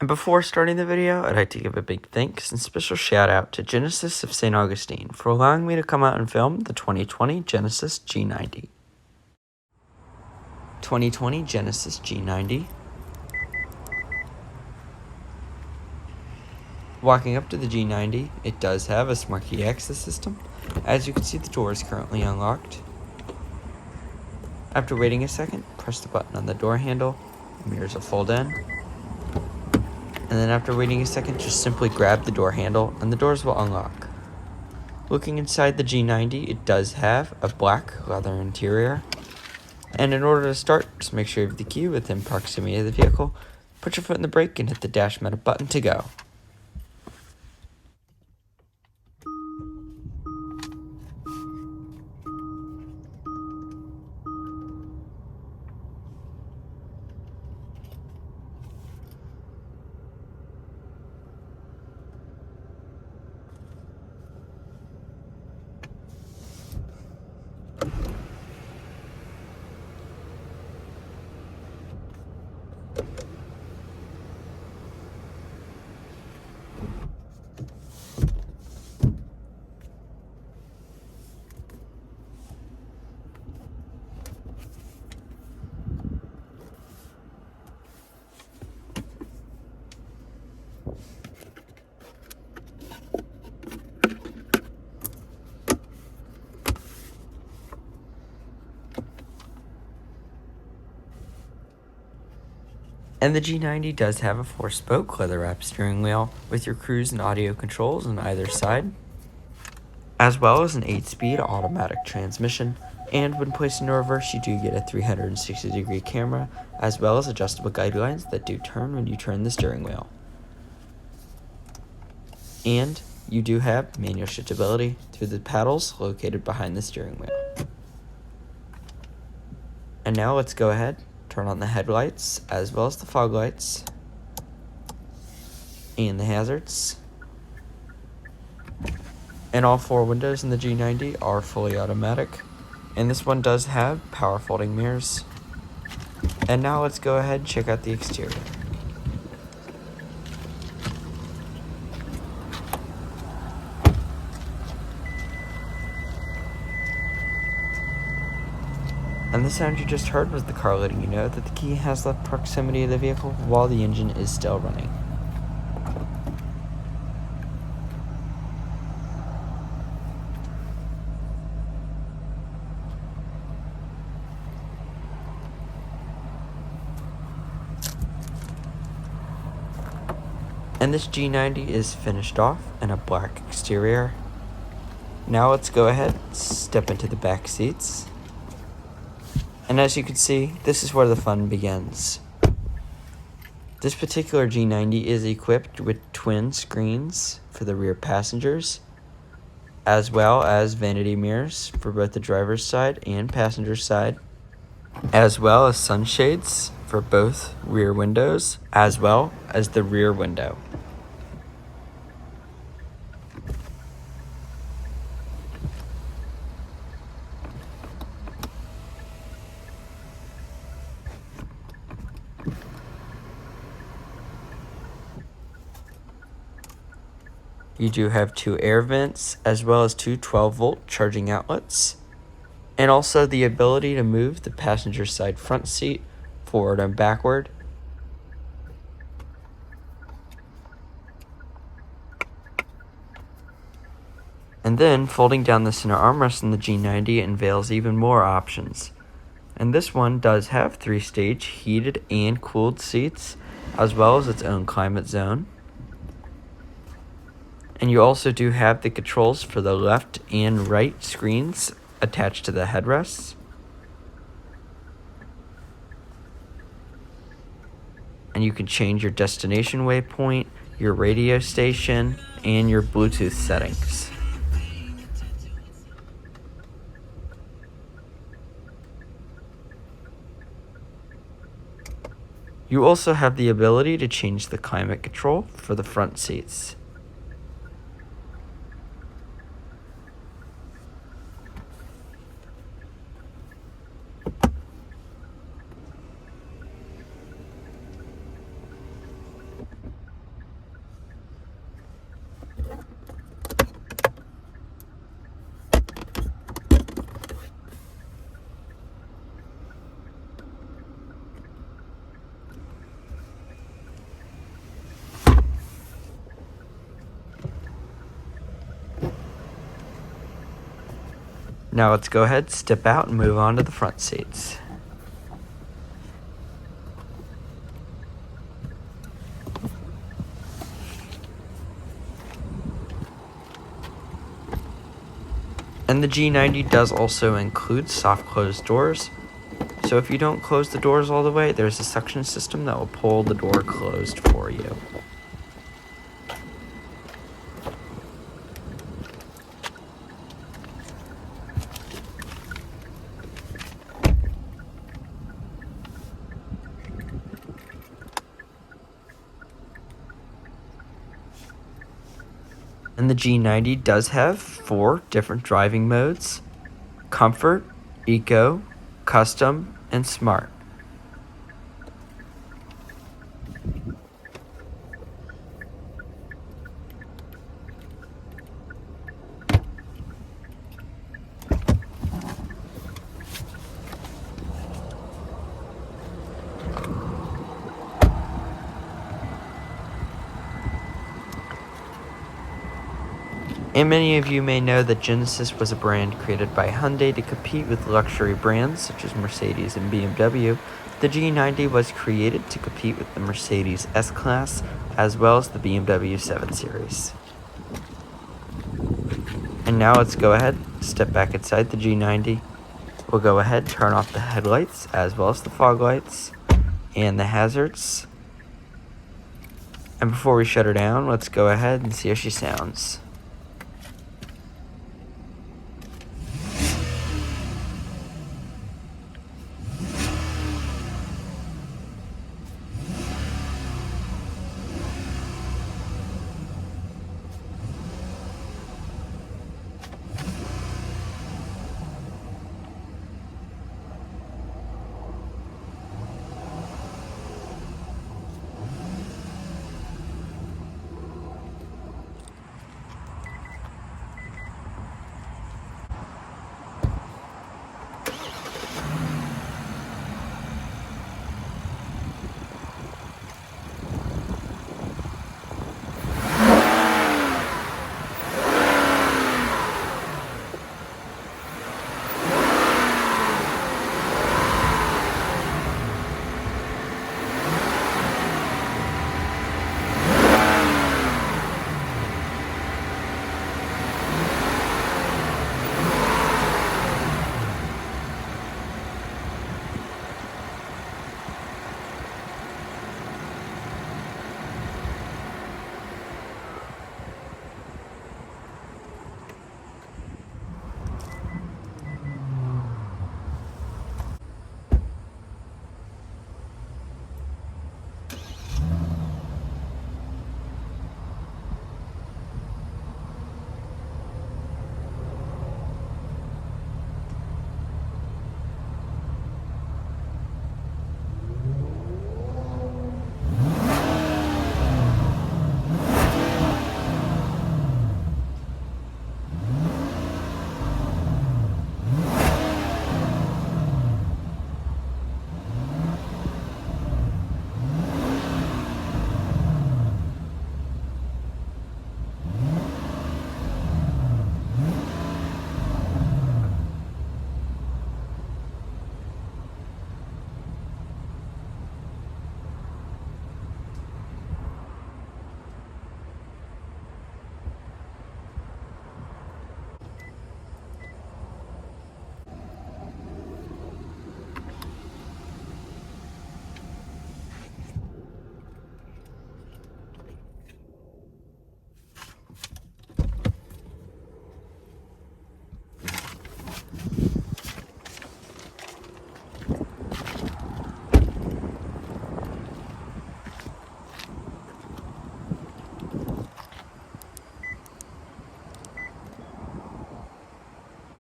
And before starting the video, I'd like to give a big thanks and special shout out to Genesis of St. Augustine for allowing me to come out and film the 2020 Genesis G90. 2020 Genesis G90. Walking up to the G90, it does have a smart key access system. As you can see, the door is currently unlocked. After waiting a second, press the button on the door handle, the mirrors will fold in. And then after waiting a second, just simply grab the door handle and the doors will unlock. Looking inside the G90, it does have a black leather interior. And in order to start, just make sure you have the key within proximity of the vehicle, put your foot in the brake and hit the dash mounted button to go. And the G90 does have a 4-spoke leather-wrapped steering wheel with your cruise and audio controls on either side, as well as an 8-speed automatic transmission. And when placed in reverse, you do get a 360-degree camera, as well as adjustable guidelines that do turn when you turn the steering wheel. And you do have manual shiftability through the paddles located behind the steering wheel. And now let's go ahead, turn on the headlights, as well as the fog lights, and the hazards. And all 4 windows in the G90 are fully automatic, and this one does have power folding mirrors. And now let's go ahead and check out the exterior. And the sound you just heard was the car letting you know that the key has left proximity of the vehicle while the engine is still running. And this G90 is finished off in a black exterior. Now let's go ahead, step into the back seats. And as you can see, this is where the fun begins. This particular G90 is equipped with twin screens for the rear passengers, as well as vanity mirrors for both the driver's side and passenger side, as well as sunshades for both rear windows, as well as the rear window. You do have 2 air vents, as well as 2 12-volt charging outlets, and also the ability to move the passenger side front seat forward and backward. And then folding down the center armrest in the G90 unveils even more options. And this one does have 3-stage heated and cooled seats, as well as its own climate zone. And you also do have the controls for the left and right screens attached to the headrests. And you can change your destination waypoint, your radio station, and your Bluetooth settings. You also have the ability to change the climate control for the front seats. Now let's go ahead, step out, and move on to the front seats. And the G90 does also include soft closed doors. So if you don't close the doors all the way, there's a suction system that will pull the door closed for you. And the G90 does have 4 different driving modes: Comfort, Eco, Custom, and Smart. And many of you may know that Genesis was a brand created by Hyundai to compete with luxury brands such as Mercedes and BMW. The G90 was created to compete with the Mercedes S-Class as well as the BMW 7 Series. And now let's go ahead, step back inside the G90. We'll go ahead, turn off the headlights as well as the fog lights and the hazards. And before we shut her down, let's go ahead and see how she sounds.